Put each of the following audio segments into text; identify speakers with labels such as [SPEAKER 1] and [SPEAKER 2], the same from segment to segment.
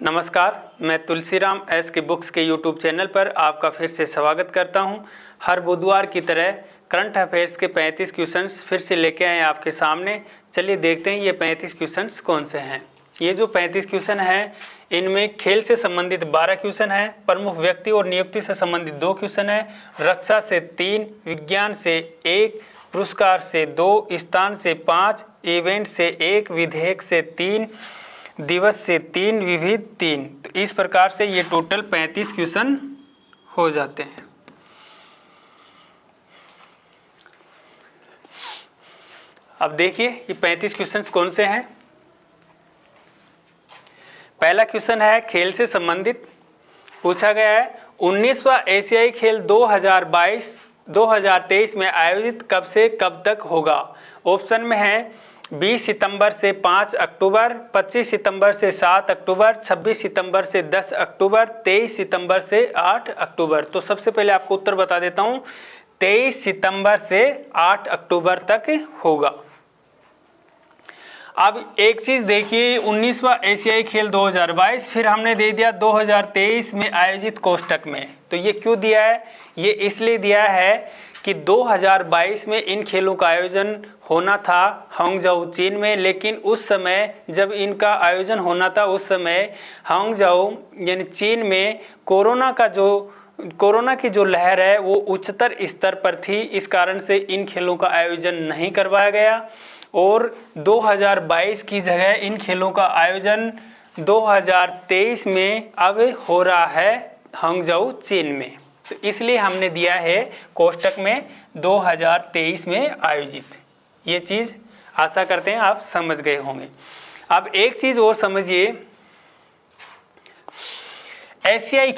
[SPEAKER 1] नमस्कार, मैं तुलसीराम एस के बुक्स के यूट्यूब चैनल पर आपका फिर से स्वागत करता हूं। हर बुधवार की तरह करंट अफेयर्स के 35 क्वेश्चंस फिर से लेके आए आपके सामने। चलिए देखते हैं ये 35 क्वेश्चंस कौन से हैं। ये जो 35 क्वेश्चन हैं इनमें खेल से संबंधित 12 क्वेश्चन हैं, प्रमुख व्यक्ति और नियुक्ति से संबंधित 2 क्वेश्चन हैं, रक्षा से 3, विज्ञान से 1, पुरस्कार से 2, स्थान से 5, इवेंट से 1, विधेयक से 3, दिवस से 3, विविध 3। तो इस प्रकार से ये टोटल 35 क्वेश्चन हो जाते हैं। अब देखिए ये 35 क्वेश्चंस कौन से हैं। पहला क्वेश्चन है खेल से संबंधित। पूछा गया है 19वां एशियाई खेल 2023 में आयोजित कब से कब तक होगा। ऑप्शन में है 20 सितंबर से 5 अक्टूबर, 25 सितंबर से 7 अक्टूबर, 26 सितंबर से 10 अक्टूबर, 23 सितंबर से 8 अक्टूबर। तो सबसे पहले आपको उत्तर बता देता हूं, 23 सितंबर से 8 अक्टूबर तक होगा। अब एक चीज देखिए, 19वां एशियाई खेल 2022 फिर हमने दे दिया 2023 में आयोजित कोष्टक में। तो ये क्यों दिया है? ये इसलिए दिया है कि 2022 में इन खेलों का आयोजन होना था हांगझाऊ चीन में, लेकिन उस समय जब इनका आयोजन होना था उस समय हांगझाऊ यानी चीन में कोरोना की जो लहर है वो उच्चतर स्तर पर थी। इस कारण से इन खेलों का आयोजन नहीं करवाया गया और 2022 की जगह इन खेलों का आयोजन 2023 में अब हो रहा है हांगझाऊ चीन में। तो इसलिए हमने दिया है कोष्टक में 2023 में आयोजित। ये चीज आशा करते हैं आप समझ गए होंगे। अब एक चीज और समझिए, एशियाई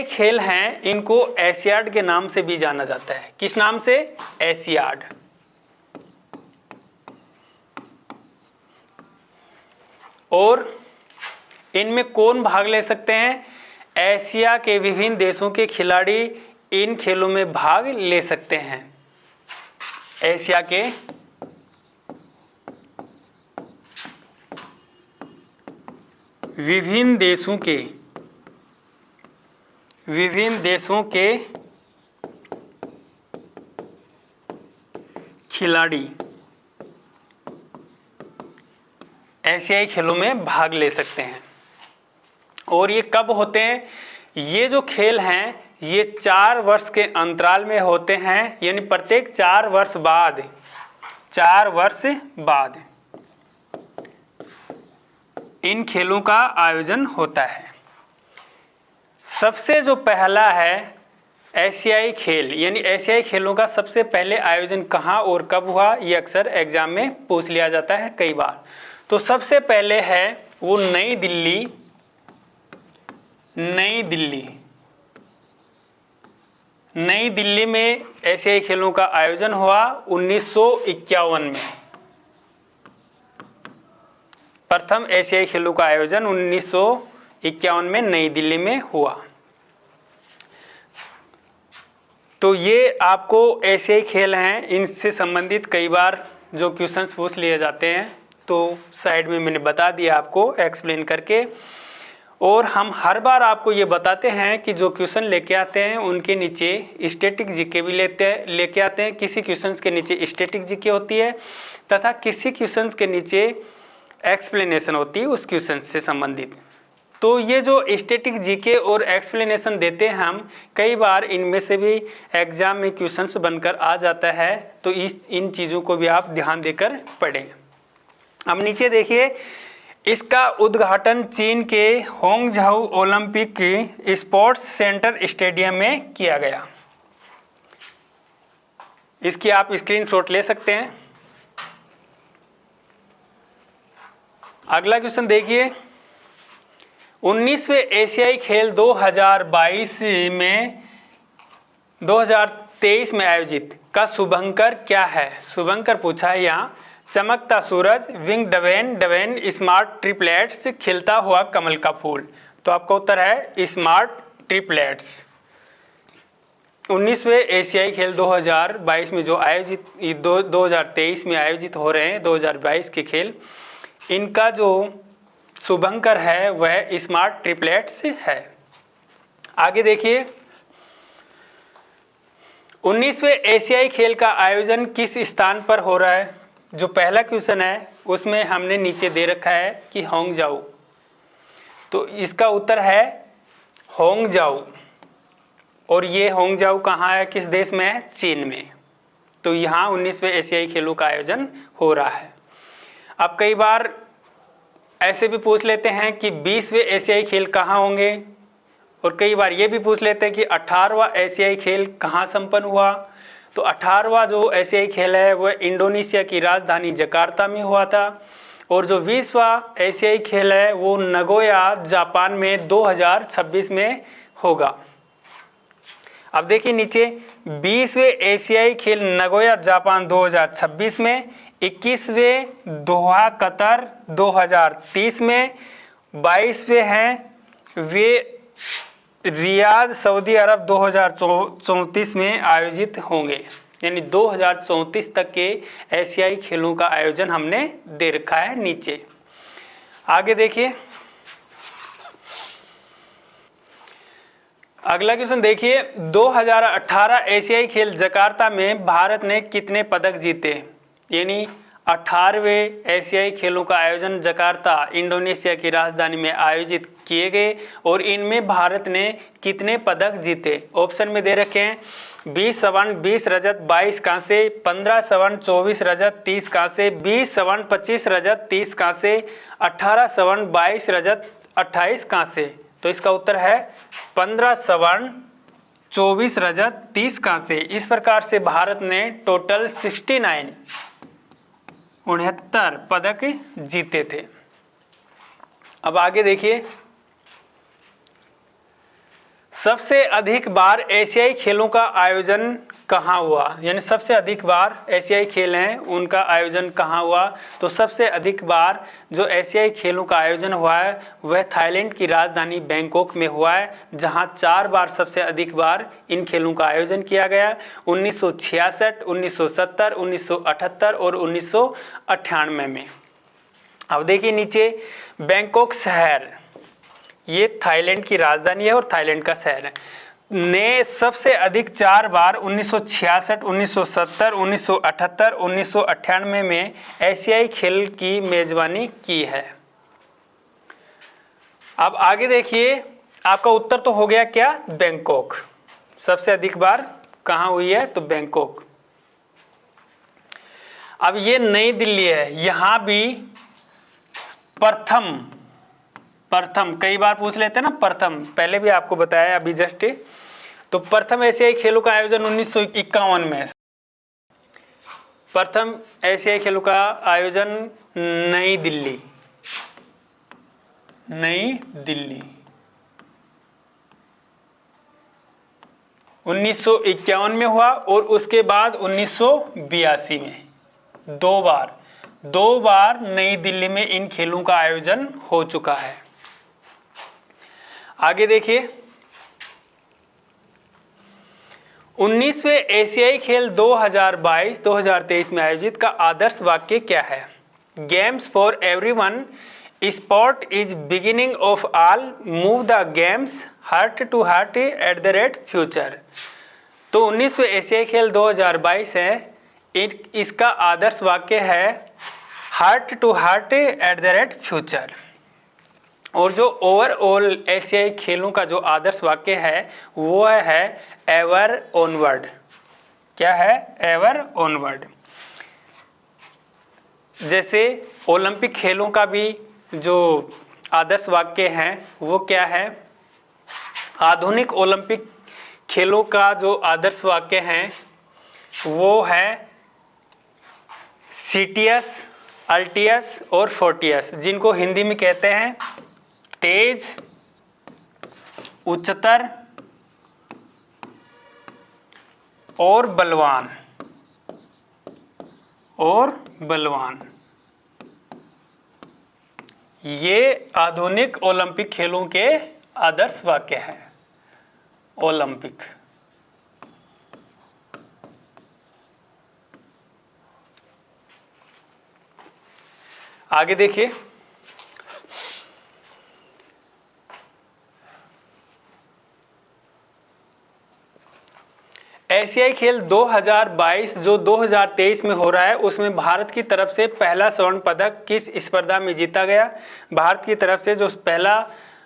[SPEAKER 1] खेल हैं, इनको एशियाड के नाम से भी जाना जाता है। किस नाम से? एशियाड। और इनमें कौन भाग ले सकते हैं? एशिया के विभिन्न देशों के खिलाड़ी इन खेलों में भाग ले सकते हैं। एशिया के विभिन्न देशों के खिलाड़ी एशियाई खेलों में भाग ले सकते हैं। और ये कब होते हैं? ये जो खेल हैं ये 4 वर्ष के अंतराल में होते हैं, यानी प्रत्येक 4 वर्ष बाद इन खेलों का आयोजन होता है। सबसे जो पहला है एशियाई खेल, यानी एशियाई खेलों का सबसे पहले आयोजन कहाँ और कब हुआ, ये अक्सर एग्जाम में पूछ लिया जाता है कई बार। तो सबसे पहले है वो नई दिल्ली में एशियाई खेलों का आयोजन हुआ 1951 में। प्रथम एशियाई खेलों का आयोजन 1951 में नई दिल्ली में हुआ। तो ये आपको एशियाई खेल हैं, इनसे संबंधित कई बार जो क्वेश्चंस पूछ लिए जाते हैं, तो साइड में मैंने बता दिया आपको एक्सप्लेन करके। और हम हर बार आपको ये बताते हैं कि जो क्वेश्चन लेके आते हैं उनके नीचे स्टैटिक जीके भी लेके आते हैं। किसी क्वेश्चंस के नीचे स्टैटिक जीके होती है तथा किसी क्वेश्चंस के नीचे एक्सप्लेनेशन होती है उस क्वेश्चन से संबंधित। तो ये जो स्टैटिक जीके और एक्सप्लेनेशन देते हैं हम, कई बार इनमें से भी एग्जाम में क्वेश्चंस बनकर आ जाता है। तो इन चीज़ों को भी आप ध्यान देकर पढ़ें। अब नीचे देखिए, इसका उद्घाटन चीन के Hangzhou Olympic sports centre stadium में किया गया। इसकी आप स्क्रीनशॉट ले सकते हैं। अगला क्वेश्चन देखिए, 19वें एशियाई खेल 2023 में आयोजित का शुभंकर क्या है? शुभंकर पूछा है यहाँ। चमकता सूरज, विंग डवेन, स्मार्ट ट्रिपलेट्स, खिलता हुआ कमल का फूल। तो आपका उत्तर है स्मार्ट ट्रिपलेट्स। 19वें एशियाई खेल 2022 में जो आयोजित 2023 में आयोजित हो रहे हैं 2022 के खेल, इनका जो शुभंकर है वह स्मार्ट ट्रिपलेट्स है। आगे देखिए, 19वें एशियाई खेल का आयोजन किस स्थान पर हो रहा है। जो पहला क्वेश्चन है उसमें हमने नीचे दे रखा है कि होंगजाऊ, तो इसका उत्तर है होंगजाऊ। और ये होंगजाऊ कहाँ है, किस देश में है, चीन में। तो यहाँ 19वें एशियाई खेलों का आयोजन हो रहा है। अब कई बार ऐसे भी पूछ लेते हैं कि 20वें एशियाई खेल कहाँ होंगे, और कई बार ये भी पूछ लेते हैं कि 18वां एशियाई खेल कहाँ संपन्न हुआ। तो 18वां जो एशियाई खेल है वह इंडोनेशिया की राजधानी जकार्ता में हुआ था, और जो 20वां एशियाई खेल है वो नगोया जापान में 2026 में होगा। अब देखिए नीचे, 20वें एशियाई खेल नगोया जापान 2026 में, 21वें दोहा कतर 2030 में, 22वें हैं वे रियाद सऊदी अरब 2034 में आयोजित होंगे। यानी 2034 तक के एशियाई खेलों का आयोजन हमने दे रखा है नीचे। आगे देखिए, अगला क्वेश्चन देखिए, 2018 एशियाई खेल जकार्ता में भारत ने कितने पदक जीते। यानी 18वें एशियाई खेलों का आयोजन जकार्ता इंडोनेशिया की राजधानी में आयोजित किए गए, और इनमें भारत ने कितने पदक जीते। ऑप्शन में दे रखे हैं 20 स्वर्ण 20 रजत 22 कांसे, 15 स्वर्ण 24 रजत 30 कांसे, 20 स्वर्ण 25 रजत 30 कांसे, 18 स्वर्ण 22 रजत 28 कांसे। तो इसका उत्तर है 15 स्वर्ण 24 रजत 30 कांसे। इस प्रकार से भारत ने टोटल 69 पदक जीते थे। अब आगे देखिए, सबसे अधिक बार एशियाई खेलों का आयोजन कहाँ हुआ। यानी सबसे अधिक बार एशियाई खेल हैं उनका आयोजन कहाँ हुआ। तो सबसे अधिक बार जो एशियाई खेलों का आयोजन हुआ है वह थाईलैंड की राजधानी बैंकॉक में हुआ है, जहां 4 बार सबसे अधिक बार इन खेलों का आयोजन किया गया, 1966, 1970, 1978 और 1998 में। अब देखिए नीचे, बैंकॉक शहर ये थाईलैंड की राजधानी है और थाईलैंड का शहर है, ने सबसे अधिक 4 बार 1966, 1970, 1978, 1998 में एशियाई खेल की मेजबानी की है। अब आगे देखिए, आपका उत्तर तो हो गया क्या, बैंकॉक। सबसे अधिक बार कहां हुई है, तो बैंकॉक। अब ये नई दिल्ली है, यहां भी प्रथम कई बार पूछ लेते हैं ना, प्रथम पहले भी आपको बताया अभी जस्ट। तो प्रथम एशियाई खेलों का आयोजन 1951 में, प्रथम एशियाई खेलों का आयोजन नई दिल्ली 1951 में हुआ, और उसके बाद 1982 में। दो बार नई दिल्ली में इन खेलों का आयोजन हो चुका है। आगे देखिए, 19वें एशियाई खेल 2022-2023 में आयोजित का आदर्श वाक्य क्या है। Games for everyone, sport is beginning of all, move the games heart to heart at the rate future. तो 19वें एशियाई खेल 2022 है, इसका आदर्श वाक्य है heart to heart at the rate future. और जो ओवरऑल एशियाई खेलों का जो आदर्श वाक्य है वो है एवर ऑनवर्ड। क्या है, एवर ऑनवर्ड। जैसे ओलंपिक खेलों का भी जो आदर्श वाक्य है वो क्या है, आधुनिक ओलंपिक खेलों का जो आदर्श वाक्य है वो है सीटियस, अल्टियस और फोर्टियस, जिनको हिंदी में कहते हैं तेज, उच्चतर और बलवान ये आधुनिक ओलंपिक खेलों के आदर्श वाक्य हैं। ओलंपिक। आगे देखिए, एशियाई खेल 2022 जो 2023 में हो रहा है, उसमें भारत की तरफ से पहला स्वर्ण पदक किस स्पर्धा में जीता गया? भारत की तरफ से जो पहला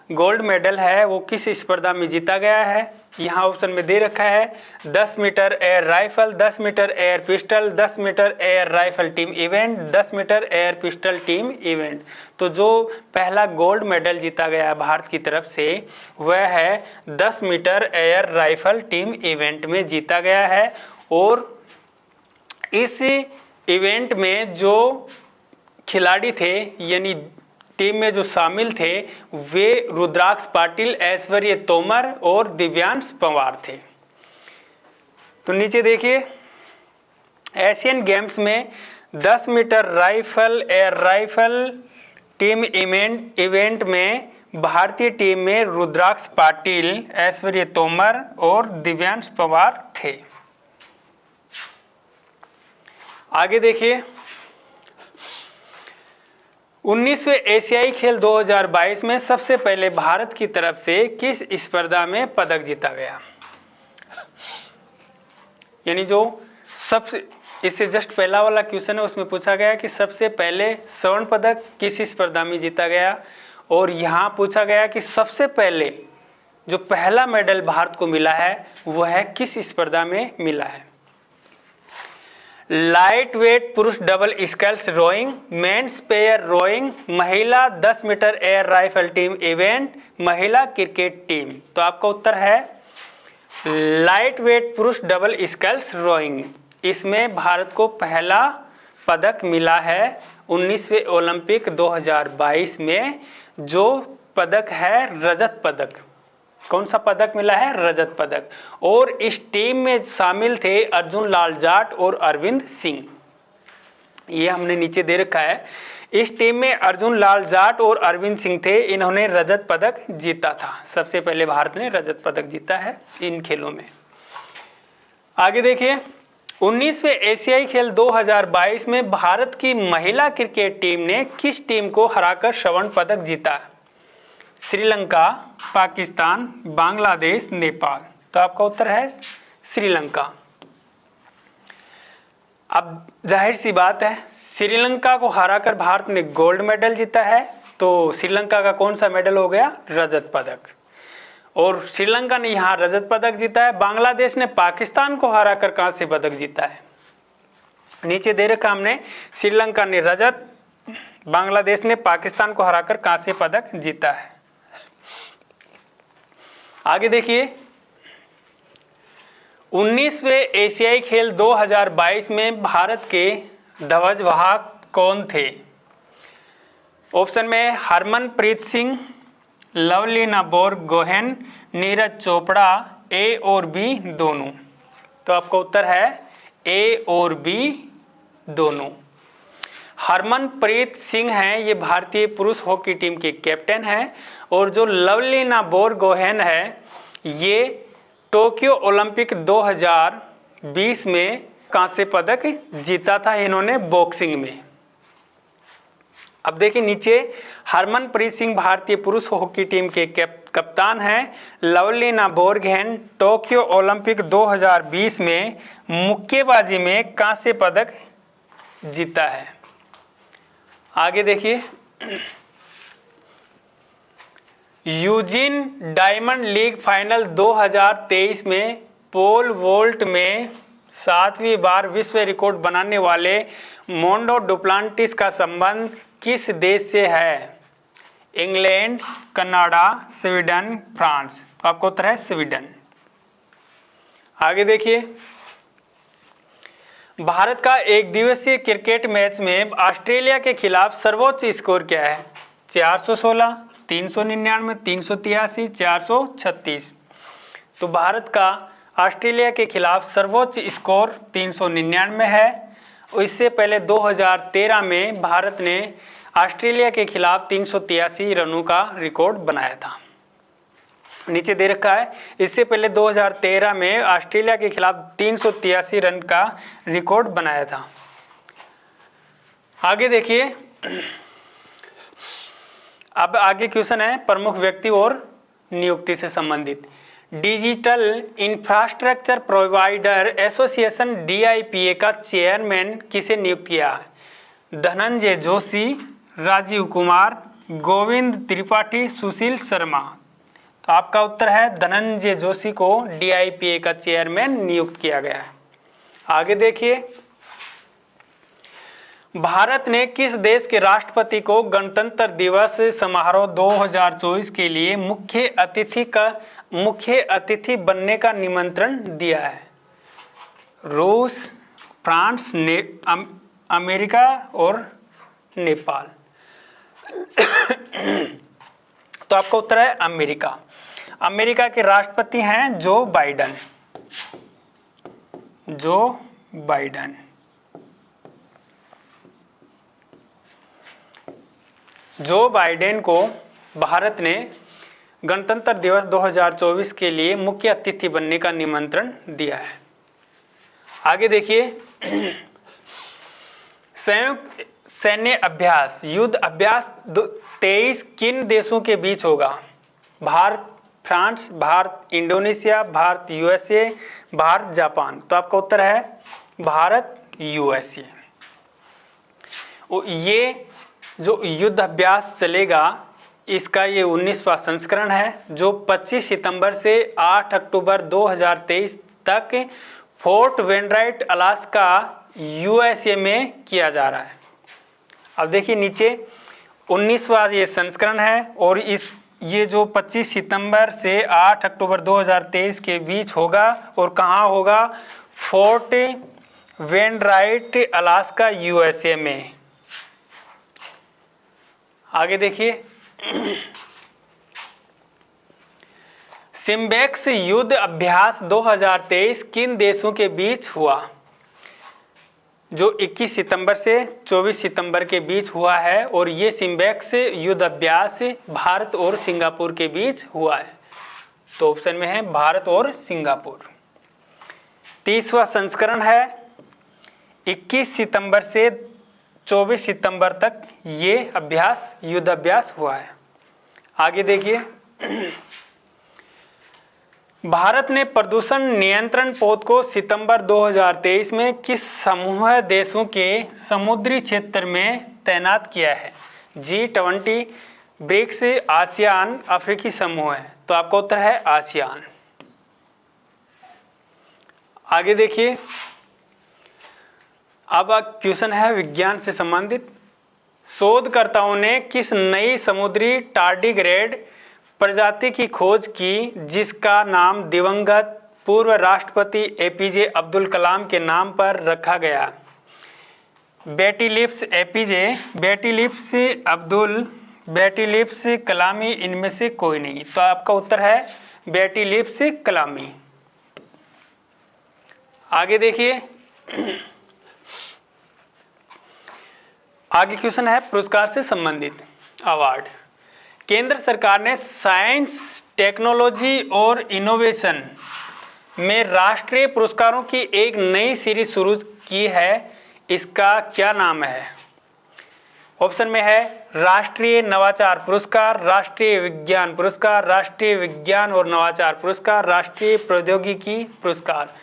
[SPEAKER 1] गोल्ड मेडल है वो किस स्पर्धा में जीता गया है? यहाँ ऑप्शन में दे रखा है 10 metre air rifle, 10 metre air pistol, 10 metre air rifle team event, 10 metre air pistol team event. तो जो पहला गोल्ड मेडल जीता गया है भारत की तरफ से वह है 10 metre air rifle team event में जीता गया है। और इस इवेंट में जो खिलाड़ी थे यानी टीम में जो शामिल थे वे रुद्राक्ष पाटिल, ऐश्वर्य तोमर और दिव्यांश पंवार थे। तो नीचे देखिए, एशियन गेम्स में 10 metre rifle air rifle team event में भारतीय टीम में रुद्राक्ष पाटिल, ऐश्वर्य तोमर और दिव्यांश पंवार थे। आगे देखिए, 19वें एशियाई खेल 2022 में सबसे पहले भारत की तरफ से किस स्पर्धा में पदक जीता गया? यानी जो सबसे इससे जस्ट पहला वाला क्वेश्चन है उसमें पूछा गया कि सबसे पहले स्वर्ण पदक किस स्पर्धा में जीता गया, और यहाँ पूछा गया कि सबसे पहले जो पहला मेडल भारत को मिला है वह किस स्पर्धा में मिला है? लाइट वेट पुरुष double sculls rowing, men's pair rowing, महिला 10 metre air rifle team event, महिला क्रिकेट टीम। तो आपका उत्तर है लाइट वेट पुरुष डबल स्कल्स रोइंग। इसमें भारत को पहला पदक मिला है 19वें ओलंपिक 2022 में, जो पदक है रजत पदक। कौन सा पदक मिला है? रजत पदक। और इस टीम में शामिल थे अर्जुन लाल जाट और अरविंद सिंह। ये हमने नीचे दे रखा है। इस टीम में अर्जुन लाल जाट और अरविंद सिंह थे, इन्होंने रजत पदक जीता था। सबसे पहले भारत ने रजत पदक जीता है इन खेलों में। आगे देखिए, 19वें एशियाई खेल 2022 में भारत की महिला क्रिकेट टीम ने किस टीम को हराकर स्वर्ण पदक जीता? श्रीलंका, पाकिस्तान, बांग्लादेश, नेपाल। तो आपका उत्तर है श्रीलंका। अब जाहिर सी बात है, श्रीलंका को हराकर भारत ने गोल्ड मेडल जीता है, तो श्रीलंका का कौन सा मेडल हो गया? रजत पदक। और श्रीलंका ने यहाँ रजत पदक जीता है। बांग्लादेश ने पाकिस्तान को हराकर कांस्य पदक जीता है। नीचे दे रखा हमने, श्रीलंका ने रजत, बांग्लादेश ने पाकिस्तान को हराकर कांस्य पदक जीता है। आगे देखिए, 19वें एशियाई खेल 2022 में भारत के ध्वजवाहक कौन थे? ऑप्शन में हरमनप्रीत सिंह, लवलीना बोरगोहेन, नीरज चोपड़ा, ए और बी दोनों। तो आपका उत्तर है ए और बी दोनों। हरमनप्रीत सिंह हैं, ये भारतीय पुरुष हॉकी टीम के कैप्टन हैं, और जो लवलीना बोरगोहेन है ये टोक्यो ओलंपिक 2020 में कांस्य पदक जीता था इन्होंने बॉक्सिंग में। अब देखिए नीचे, हरमनप्रीत सिंह भारतीय पुरुष हॉकी टीम के कप्तान हैं। लवलीना बोरगोहेन टोक्यो ओलंपिक 2020 में मुक्केबाजी में कांस्य पदक जीता है। आगे देखिए, यूजिन डायमंड लीग फाइनल 2023 में पोल वोल्ट में 7वीं बार विश्व रिकॉर्ड बनाने वाले मोंडो डुप्लांटिस का संबंध किस देश से है? England, Canada, Sweden, France. तो आपको उत्तर है स्वीडन। आगे देखिए, भारत का एक दिवसीय क्रिकेट मैच में ऑस्ट्रेलिया के खिलाफ सर्वोच्च स्कोर क्या है? 416, 399, 383, 436। तो भारत का ऑस्ट्रेलिया के खिलाफ सर्वोच्च स्कोर 399 है। इससे पहले 2013 में भारत ने ऑस्ट्रेलिया के खिलाफ 383 रनों का रिकॉर्ड बनाया था। नीचे दे रखा है, इससे पहले 2013 में ऑस्ट्रेलिया के खिलाफ 383 रन का रिकॉर्ड बनाया था। आगे देखिए, अब आगे क्वेश्चन है प्रमुख व्यक्ति और नियुक्ति से संबंधित। Digital infrastructure provider association DIPA का चेयरमैन किसे नियुक्त किया? धनंजय जोशी, राजीव कुमार, गोविंद त्रिपाठी, सुशील शर्मा। तो आपका उत्तर है धनंजय जोशी को DIPA का चेयरमैन नियुक्त किया गया है। आगे देखिए, भारत ने किस देश के राष्ट्रपति को गणतंत्र दिवस समारोह 2024 के लिए मुख्य अतिथि बनने का निमंत्रण दिया है? रूस, फ्रांस, अमेरिका और नेपाल। तो आपका उत्तर है अमेरिका। अमेरिका के राष्ट्रपति हैं जो बाइडेन। जो बाइडेन को भारत ने गणतंत्र दिवस 2024 के लिए मुख्य अतिथि बनने का निमंत्रण दिया है। आगे देखिए, संयुक्त सैन्य अभ्यास युद्ध अभ्यास 23 किन देशों के बीच होगा? Bharat, France, Bharat, Indonesia, Bharat, USA, Bharat, Japan. तो आपका उत्तर है भारत, USA। ये जो युद्ध अभ्यास चलेगा इसका ये 19वां संस्करण है, जो 25 सितंबर से 8 अक्टूबर 2023 तक फोर्ट वेनराइट, अलास्का, USA में किया जा रहा है। अब देखिए नीचे 19वां ये संस्करण है और ये जो 25 सितंबर से 8 अक्टूबर 2023 के बीच होगा और कहाँ होगा? फोर्ट वेनराइट, अलास्का, USA में। आगे देखिए, सिम्बेक्स युद्ध अभ्यास 2023 किन देशों के बीच हुआ? जो 21 सितंबर से 24 सितंबर के बीच हुआ है और ये सिम्बेक्स युद्ध अभ्यास भारत और सिंगापुर के बीच हुआ है। तो ऑप्शन में है भारत और सिंगापुर। 30वां संस्करण है, 21 सितंबर से 24 सितंबर तक ये युद्ध अभ्यास हुआ है। आगे देखिए, भारत ने प्रदूषण नियंत्रण पोत को सितंबर 2023 में किस समूह देशों के समुद्री क्षेत्र में तैनात किया है? G20, ब्रिक्स, आसियान, अफ्रीकी समूह है। तो आपका उत्तर है आसियान। आगे देखिए, अब क्वेश्चन है विज्ञान से संबंधित। शोधकर्ताओं ने किस नई समुद्री टार्डिग्रेड प्रजाति की खोज की जिसका नाम दिवंगत पूर्व राष्ट्रपति APJ अब्दुल कलाम के नाम पर रखा गया? बेटिलिप्स APJ, बेटिलिप्स अब्दुल, बेटिलिप्स कलामी, इनमें से कोई नहीं। तो आपका उत्तर है बेटिलिप्स कलामी। आगे देखिए, आगे क्वेश्चन है पुरस्कार से संबंधित अवार्ड। केंद्र सरकार ने साइंस, टेक्नोलॉजी और इनोवेशन में राष्ट्रीय पुरस्कारों की एक नई सीरीज शुरू की है, इसका क्या नाम है? ऑप्शन में है राष्ट्रीय नवाचार पुरस्कार, राष्ट्रीय विज्ञान पुरस्कार, राष्ट्रीय विज्ञान और नवाचार पुरस्कार, राष्ट्रीय प्रौद्योगिकी पुरस्कार।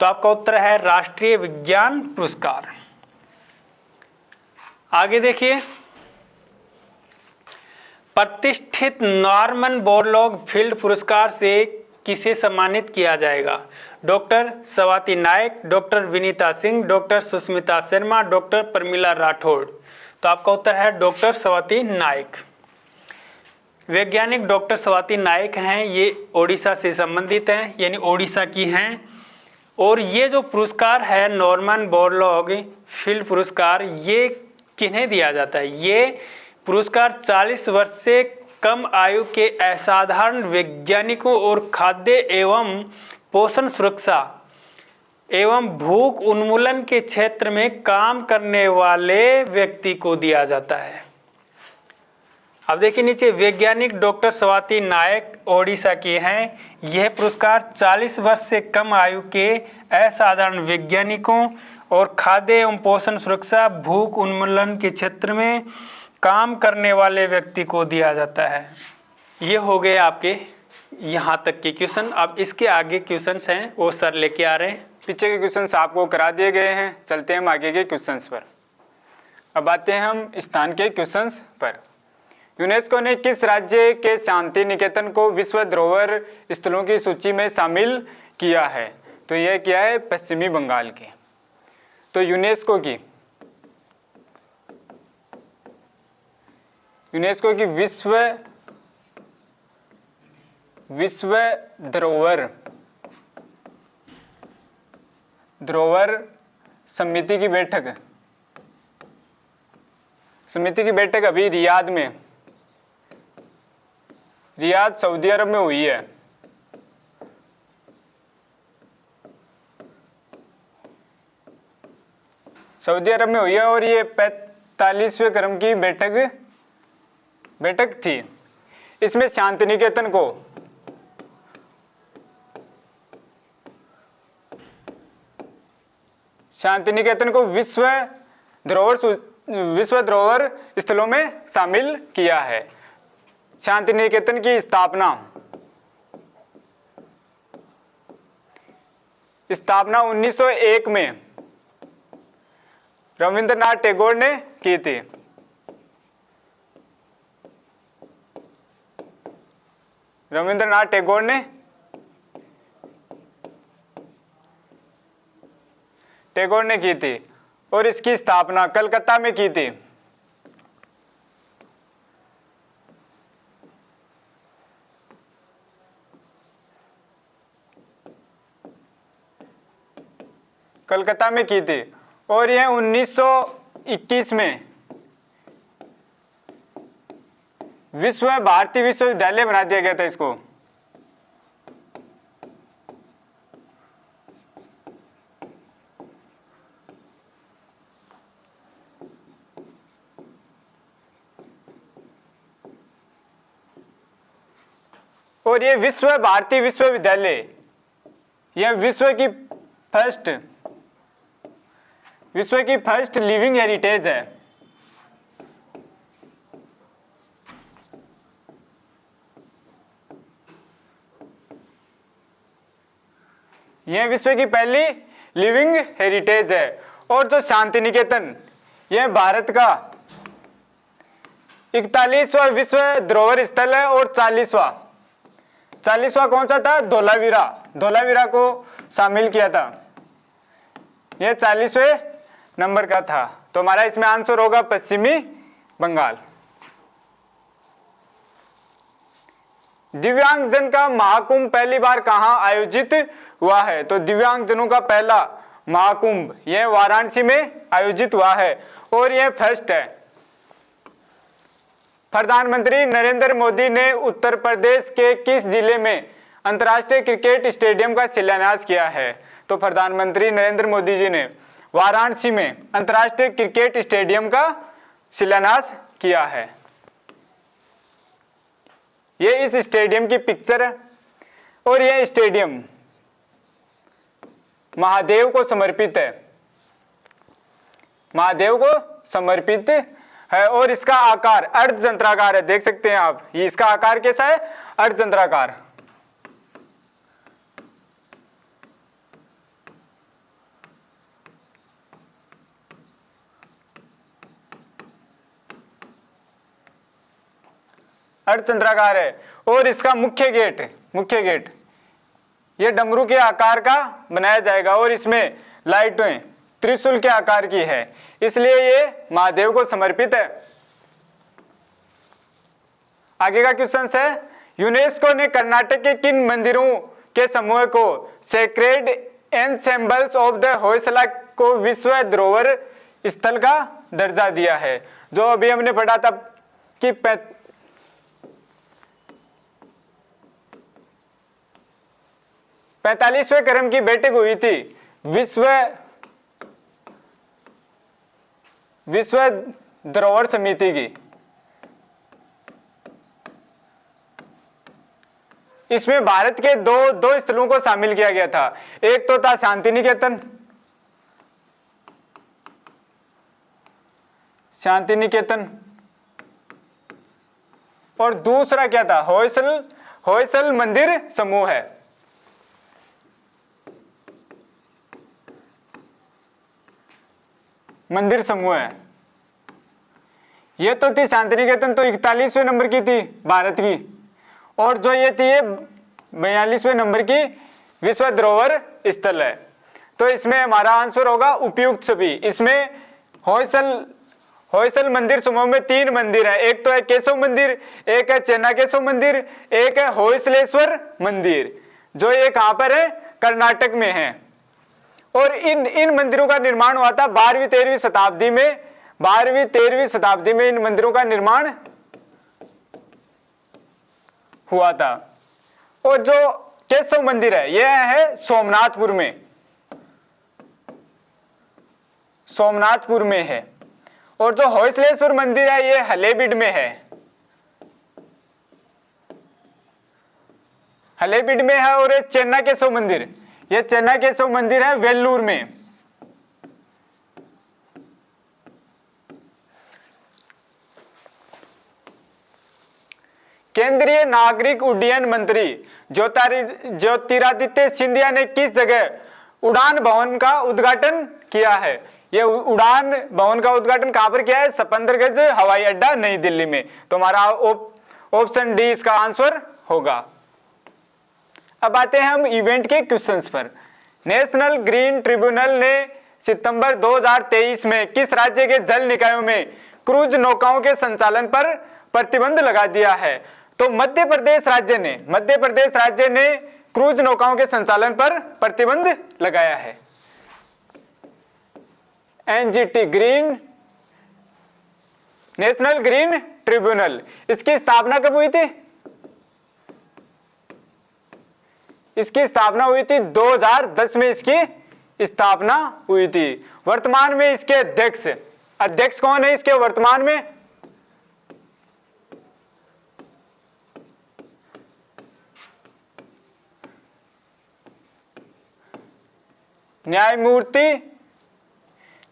[SPEAKER 1] तो आपका उत्तर है राष्ट्रीय विज्ञान पुरस्कार। आगे देखिए, प्रतिष्ठित नॉर्मन बोरलॉग फील्ड पुरस्कार से किसे सम्मानित किया जाएगा? Doctor Swati Nayak, doctor Vinita Singh, doctor Sushmita Sharma, doctor Pramila Rathore. तो आपका उत्तर है डॉक्टर स्वाति नायक। वैज्ञानिक डॉक्टर स्वाति नायक हैं, ये ओडिशा से संबंधित हैं, यानी ओडिशा की हैं। और ये जो पुरस्कार है नॉर्मन बोरलॉग फील्ड पुरस्कार, ये किन्हें दिया जाता है? ये पुरस्कार 40 वर्ष से कम आयु के असाधारण वैज्ञानिकों और खाद्य एवं पोषण सुरक्षा एवं भूख उन्मूलन के क्षेत्र में काम करने वाले व्यक्ति को दिया जाता है। अब देखिए नीचे, वैज्ञानिक डॉक्टर स्वाति नायक ओडिशा के हैं। यह पुरस्कार 40 वर्ष से कम आयु के असाधारण वैज्ञानिकों और खाद्य एवं पोषण सुरक्षा भूख उन्मूलन के क्षेत्र में काम करने वाले व्यक्ति को दिया जाता है। ये हो गए आपके यहाँ तक के क्वेश्चन। अब इसके आगे क्वेश्चंस हैं वो सर लेके आ रहे हैं।
[SPEAKER 2] पीछे के क्वेश्चंस आपको करा दिए गए हैं। चलते हैं हम आगे के क्वेश्चंस पर। अब आते हैं हम स्थान के क्वेश्चंस पर। यूनेस्को ने किस राज्य के शांति निकेतन को विश्व धरोहर स्थलों की सूची में शामिल किया है? तो यह किया है पश्चिमी बंगाल के। तो यूनेस्को की विश्व धरोहर समिति की बैठक अभी रियाद सऊदी अरब में हुई है। सऊदी अरब में हुई है और ये 45वें क्रम की बैठक थी। इसमें शांति निकेतन को विश्व धरोहर स्थलों में शामिल किया है। शांति निकेतन की स्थापना 1901 में रविंद्रनाथ टैगोर ने की थी। रविंद्रनाथ टैगोर ने की थी और इसकी स्थापना कलकत्ता में की थी। कलकत्ता में की थी और यह 1921 में भारतीय विश्वविद्यालय बना दिया गया था इसको। और ये भारतीय विश्वविद्यालय यह विश्व की फर्स्ट लिविंग हेरिटेज है। यह विश्व की पहली लिविंग हेरिटेज है। और जो शांति निकेतन यह भारत का 41वां विश्व धरोहर स्थल है और 40वां कौन सा था? धोलावीरा को शामिल किया था। यह 40वें नंबर का था। तो हमारा इसमें आंसर होगा पश्चिमी बंगाल। दिव्यांगजन का महाकुंभ पहली बार कहां आयोजित हुआ है? तो दिव्यांगजनों का पहला महाकुंभ यह वाराणसी में आयोजित हुआ है और यह फर्स्ट है। प्रधानमंत्री नरेंद्र मोदी ने उत्तर प्रदेश के किस जिले में अंतर्राष्ट्रीय क्रिकेट स्टेडियम का शिलान्यास किया है? तो प्रधानमंत्री नरेंद्र मोदी जी ने वाराणसी में अंतर्राष्ट्रीय क्रिकेट स्टेडियम का शिलान्यास किया है। यह इस स्टेडियम की पिक्चर है और यह स्टेडियम महादेव को समर्पित है और इसका आकार अर्धचंद्राकार है। देख सकते हैं आप, ये इसका आकार कैसा है? अर्धचंद्राकार। अर्धचंद्राकार है और इसका मुख्य गेट ये डमरू के आकार का बनाया जाएगा और इसमें लाइटें त्रिशूल के आकार की है, इसलिए ये महादेव को समर्पित है। आगे का क्वेश्चन है, यूनेस्को ने कर्नाटक के किन मंदिरों के समूह को सेक्रेड एनसेम्बल्स ऑफ द होयसला को विश्व धरोहर स्थल का दर्जा दिया है? जो अभी हमने पढ़ा था कि 45वें क्रम की बैठक हुई थी विश्व धरोहर समिति की। इसमें भारत के दो स्थलों को शामिल किया गया था। एक तो था शांति निकेतन और दूसरा क्या था? होयसल मंदिर समूह है। मंदिर समूह है। ये तो थी शांति निकेतन, तो 41वें नंबर की थी भारत की, और जो ये थी 42वें नंबर की विश्व धरोहर स्थल है। तो इसमें हमारा आंसर होगा उपयुक्त सभी। इसमें होयसल मंदिर समूह में 3 मंदिर है, एक तो है केशव मंदिर, एक है चेन्नाकेशव मंदिर, एक है होयसलेश्वर मंदिर, जो ये कहां पर है, कर्नाटक में है। और इन मंदिरों का निर्माण हुआ था 12वीं-13वीं शताब्दी में। 12वीं-13वीं शताब्दी में इन मंदिरों का निर्माण हुआ था। और जो केशव मंदिर है यह है सोमनाथपुर में, सोमनाथपुर में है। और जो होयसलेश्वर मंदिर है यह हलेबीड में है, हलेबीड में है। और ये चेन्नाकेशव मंदिर, यह चेन्नाकेशव मंदिर है वेल्लूर में। केंद्रीय नागरिक उड्डयन मंत्री ज्योतिरादित्य सिंधिया ने किस जगह उड़ान भवन का उद्घाटन किया है? यह उड़ान भवन का उद्घाटन कहां पर किया है? सफदरगंज हवाई अड्डा नई दिल्ली में। तो हमारा ऑप्शन डी इसका आंसर होगा। अब आते हैं हम इवेंट के क्वेश्चंस पर। नेशनल ग्रीन ट्रिब्यूनल ने सितंबर 2023 में किस राज्य के जल निकायों में क्रूज नौकाओं के संचालन पर प्रतिबंध लगा दिया है? तो मध्य प्रदेश राज्य ने क्रूज नौकाओं के संचालन पर प्रतिबंध लगाया है। NGT green national green tribunal, इसकी स्थापना कब हुई थी? इसकी स्थापना हुई थी 2010 में, इसकी स्थापना हुई थी। वर्तमान में इसके अध्यक्ष कौन है इसके वर्तमान में?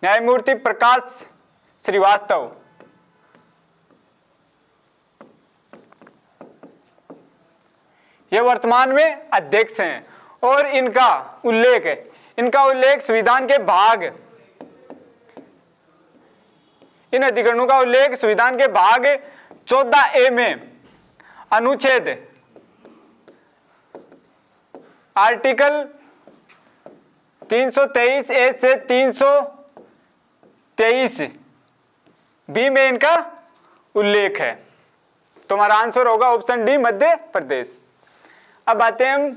[SPEAKER 2] न्यायमूर्ति प्रकाश श्रीवास्तव। ये वर्तमान में अध्यक्ष हैं। और इनका उल्लेख संविधान के भाग, इन अधिकरणों का उल्लेख संविधान के भाग 14A में अनुच्छेद आर्टिकल 323A से 323B में इनका उल्लेख है। तो हमारा आंसर होगा ऑप्शन डी, मध्य प्रदेश। अब आते हैं हम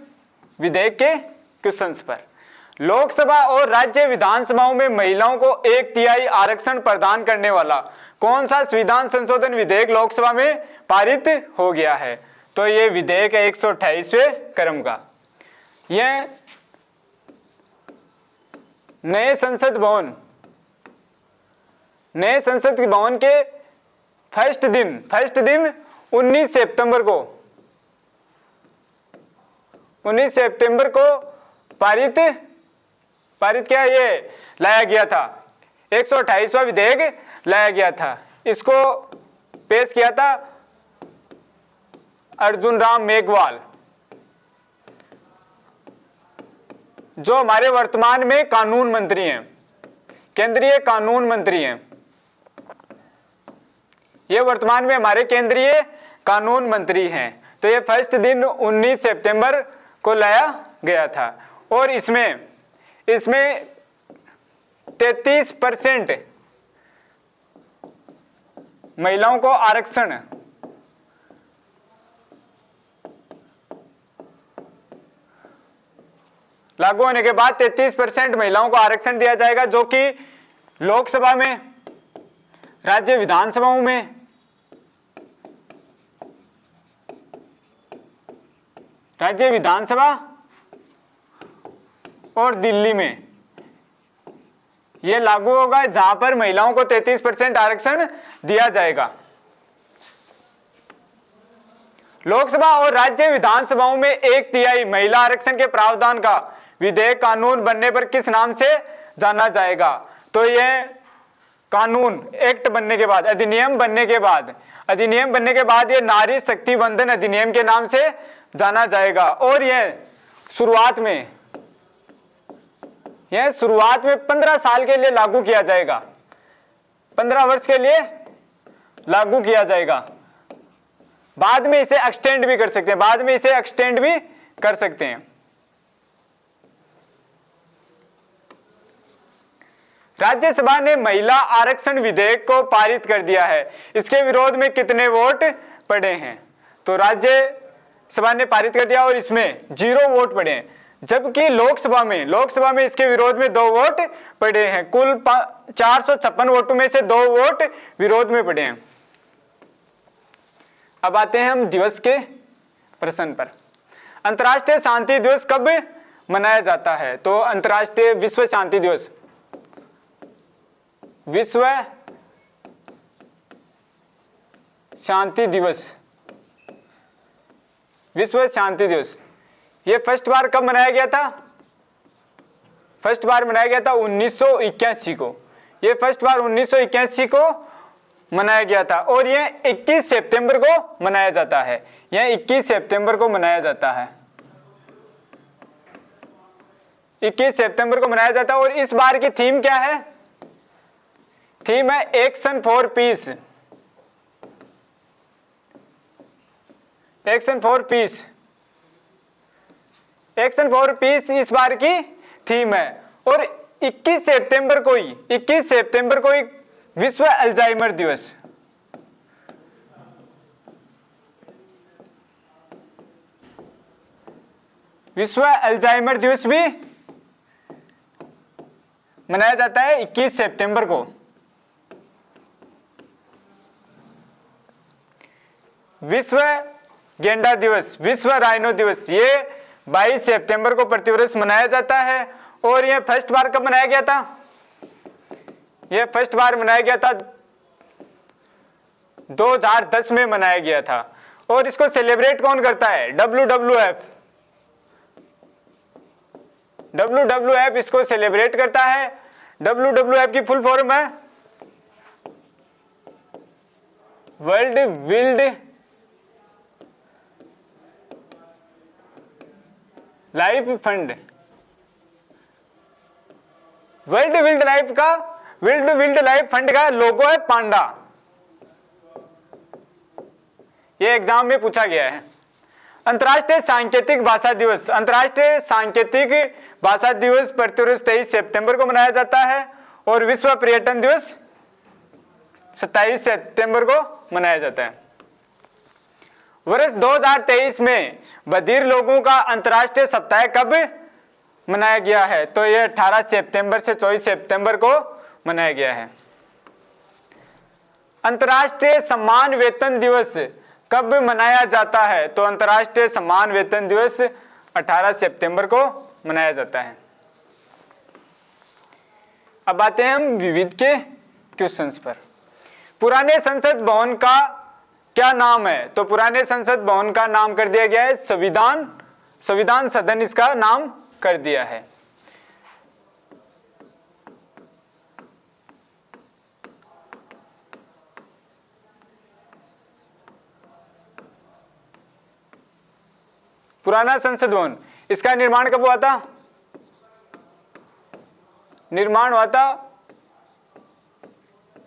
[SPEAKER 2] विधेयक के क्वेश्चंस पर। लोकसभा और राज्य विधानसभाओं में महिलाओं को 1/3 आरक्षण प्रदान करने वाला कौन सा संविधान संशोधन विधेयक लोकसभा में पारित हो गया है? तो ये विधेयक है 128वें क्रम का। यह नए संसद भवन के फर्स्ट दिन 19 सितंबर को पारित क्या ये लाया गया था। 128वां विधेयक लाया गया था। इसको पेश किया था अर्जुन राम मेघवाल, जो हमारे वर्तमान में कानून मंत्री हैं, केंद्रीय कानून मंत्री हैं। ये वर्तमान में हमारे केंद्रीय कानून मंत्री हैं। तो ये फर्स्ट दिन 19 सितंबर को लाया गया था। और इसमें 33% महिलाओं को आरक्षण लागू होने के बाद 33% महिलाओं को आरक्षण दिया जाएगा, जो कि लोकसभा में, राज्य विधानसभाओं में, राज्य विधानसभा और दिल्ली में यह लागू होगा, जहां पर महिलाओं को 33% आरक्षण दिया जाएगा। लोकसभा और राज्य विधानसभाओं में 1/3 महिला आरक्षण के प्रावधान का विधेयक कानून बनने पर किस नाम से जाना जाएगा? तो यह कानून एक्ट बनने के बाद, अधिनियम बनने के बाद ये नारी शक्ति वंदन अधिनियम के नाम से जाना जाएगा। और यह शुरुआत में 15 साल के लिए लागू किया जाएगा, 15 वर्ष के लिए लागू किया जाएगा। बाद में इसे एक्सटेंड भी कर सकते हैं, राज्यसभा ने महिला आरक्षण विधेयक को पारित कर दिया है। इसके विरोध में कितने वोट पड़े हैं? तो राज्यसभा ने पारित कर दिया और इसमें 0 वोट पड़े हैं, जबकि लोकसभा में इसके विरोध में 2 वोट पड़े हैं। कुल 456 वोटों में से 2 वोट विरोध में पड़े हैं। अब आते हैं हम दिवस के प्रश्न पर। अंतर्राष्ट्रीय शांति दिवस कब मनाया जाता है? तो अंतर्राष्ट्रीय विश्व शांति दिवस ये फर्स्ट बार कब मनाया गया था? फर्स्ट बार मनाया गया था 1981 को। ये फर्स्ट बार 1981 को मनाया गया था और यह 21 सितंबर को मनाया जाता है। यह 21 सितंबर को मनाया जाता है। 21 सितंबर को मनाया जाता है और इस बार की थीम क्या है? थीम है action for piece. Action for piece. Action for piece इस बार की थीम है। और 21 सितंबर को ही विश्व अल्जाइमर दिवस। विश्व अल्जाइमर दिवस भी मनाया जाता है 21 सितंबर को। विश्व गेंडा दिवस, विश्व राइनो दिवस, ये 22 सितंबर को प्रतिवर्ष मनाया जाता है। और यह फर्स्ट बार कब मनाया गया था? यह फर्स्ट बार मनाया गया था 2010 में मनाया गया था। और इसको सेलिब्रेट कौन करता है? WWF इसको सेलिब्रेट करता है। WWF की फुल फॉर्म है world wild life fund. World wild life fund का लोगो है पांडा। यह एग्जाम में पूछा गया है। अंतर्राष्ट्रीय सांकेतिक भाषा दिवस। अंतर्राष्ट्रीय सांकेतिक भाषा दिवस प्रतिवर्ष 23 सितंबर को मनाया जाता है। और विश्व पर्यटन दिवस 27 सितंबर को मनाया जाता है। वर्ष 2023 में बधिर लोगों का अंतर्राष्ट्रीय सप्ताह कब मनाया गया है? तो यह 18 सितंबर से 24 सितंबर को मनाया गया है। अंतर्राष्ट्रीय समान वेतन दिवस कब मनाया जाता है? तो अंतर्राष्ट्रीय समान वेतन दिवस 18 सितंबर को मनाया जाता है। अब आते हैं हम विविध के क्वेश्चंस पर। पुराने संसद भवन का क्या नाम है? तो पुराने संसद भवन का नाम कर दिया गया है संविधान सदन, इसका नाम कर दिया है। पुराना संसद भवन, इसका निर्माण कब हुआ था? निर्माण हुआ था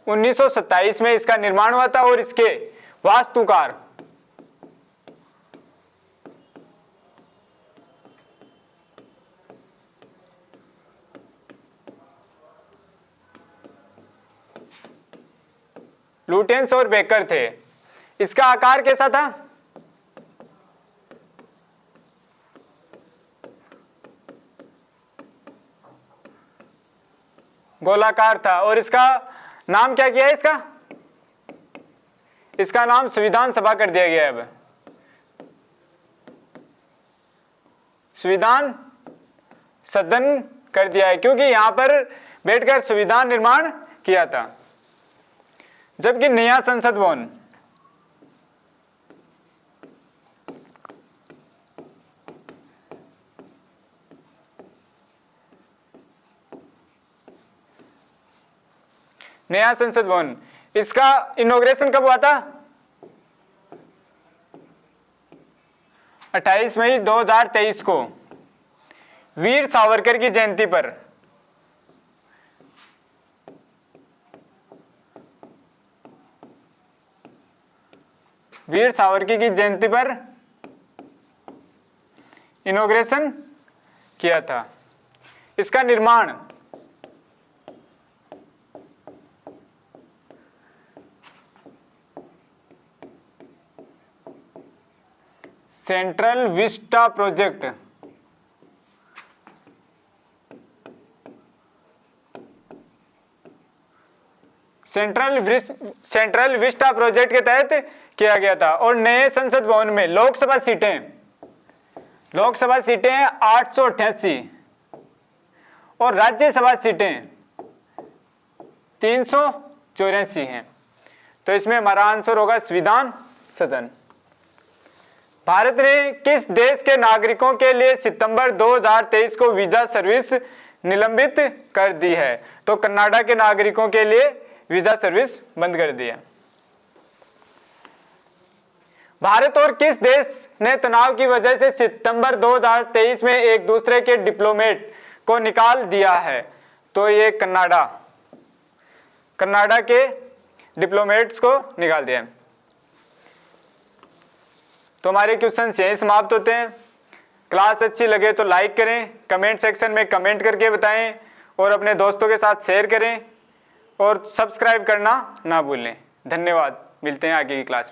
[SPEAKER 2] 1927 में इसका निर्माण हुआ था। और इसके वास्तुकार लुटेंस और बेकर थे। इसका आकार कैसा था? गोलाकार था। और इसका नाम क्या किया है? इसका नाम संविधान सभा कर दिया गया है। अब संविधान सदन कर दिया है, क्योंकि यहां पर बैठकर संविधान निर्माण किया था। जबकि नया संसद भवन इसका इनॉग्रेशन कब हुआ था? 28 मई 2023 को वीर सावरकर की जयंती पर इनॉग्रेशन किया था। इसका निर्माण सेंट्रल विस्टा प्रोजेक्ट के तहत किया गया था। और नए संसद भवन में लोकसभा सीटें 888 और राज्यसभा सीटें 384 हैं। तो इसमें हमारा आंसर होगा संविधान सदन। भारत ने किस देश के नागरिकों के लिए सितंबर 2023 को वीजा सर्विस निलंबित कर दी है? तो कनाडा के नागरिकों के लिए वीजा सर्विस बंद कर दी है। भारत और किस देश ने तनाव की वजह से सितंबर 2023 में एक दूसरे के डिप्लोमेट को निकाल दिया है? तो ये कनाडा के डिप्लोमेट्स को निकाल दिया। तो हमारे क्वेश्चन यहीं समाप्त होते हैं। क्लास अच्छी लगे तो लाइक करें, कमेंट सेक्शन में कमेंट करके बताएं और अपने दोस्तों के साथ शेयर करें और सब्सक्राइब करना ना भूलें। धन्यवाद, मिलते हैं आगे की क्लास में।